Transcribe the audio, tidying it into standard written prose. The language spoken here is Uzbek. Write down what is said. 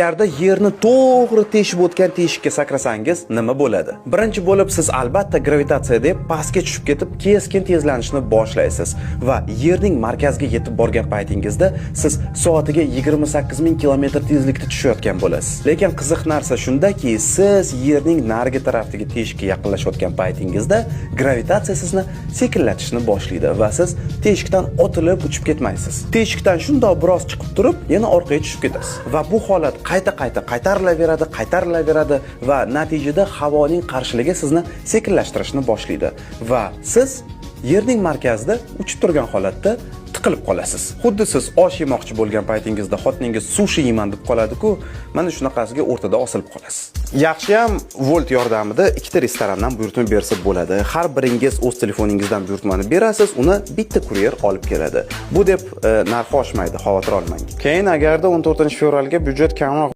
Agarda yerni to'g'ri teshib o'tgan teshikka sakrasangiz nima bo'ladi? Birinchi bo'lib siz albatta gravitatsiya deb pastga tushib ketib, keskin tezlanishni boshlaysiz va yerning markaziga yetib borgan paytingizda siz soatiga 28,000 kilometr tezlikda tushayotgan bo'lasiz. Lekin qiziq narsa shundaki, siz yerning narigi tarafidagi teshikka yaqinlashayotgan paytingizda gravitatsiya sizni sekinlatishni boshlaydi va siz teshikdan otilib uchib ketmaysiz. Teshikdan shundoq biroz chiqib turib, yana orqaga tushib ketasiz. Va bu holat qaytarilaveradi va natijada havoning qarshiligi sizni sekinlashtirishni boshlaydi va siz yerning markazida uchib turgan holatda tiqilib qolasiz. Xuddi siz osh yemoqchi bo'lgan paytingizda xotiningiz sushi yeyman deb qoladi-ku, mana shunaqasiga o'rtada osilib qolasiz. Yaxshiyam Volt yordamida ikkita restorandan buyurtma bersa bo'ladi. Har biringiz o'z telefoningizdan buyurtmani berasiz, uni bitta kuryer olib keladi. Bu deb narxi oshmaydi, xavotir olmang. Keyin agarda 14-fevralga byudjet kamroq